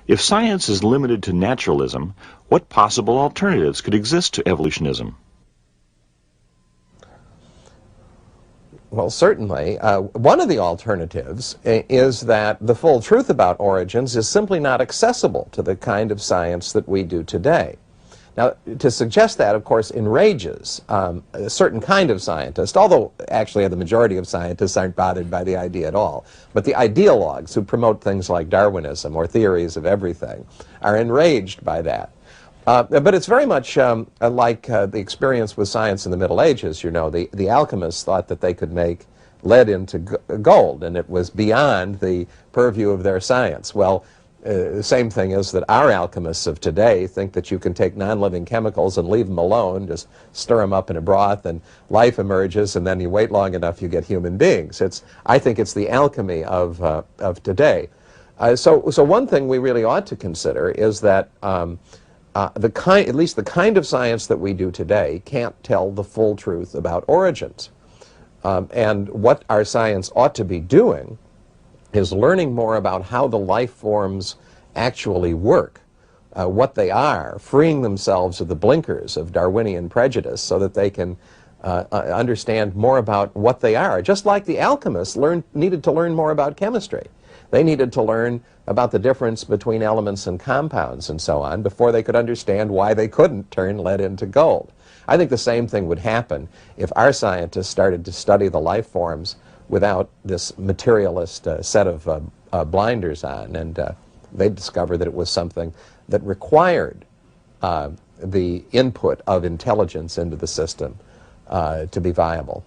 If science is limited to naturalism, what possible alternatives could exist to evolutionism? Well, certainly. One of the alternatives is that the full truth about origins is simply not accessible to the kind of science that we do today. Now, to suggest that, of course, enrages a certain kind of scientist, although actually the majority of scientists aren't bothered by the idea at all. But the ideologues who promote things like Darwinism or theories of everything are enraged by that. But it's very much like the experience with science in the Middle Ages. You know, the alchemists thought that they could make lead into gold, and it was beyond the purview of their science. Well, the same thing is that our alchemists of today think that you can take non-living chemicals and leave them alone, just stir them up in a broth, and life emerges, and then you wait long enough, you get human beings. I think it's the alchemy of today. So one thing we really ought to consider is that at least the kind of science that we do today can't tell the full truth about origins. And what our science ought to be doing is learning more about how the life forms actually work, what they are, freeing themselves of the blinkers of Darwinian prejudice so that they can understand more about what they are. Just like the alchemists needed to learn more about chemistry. They needed to learn about the difference between elements and compounds and so on before they could understand why they couldn't turn lead into gold. I think the same thing would happen if our scientists started to study the life forms without this materialist set of blinders on, and they'd discover that it was something that required the input of intelligence into the system to be viable.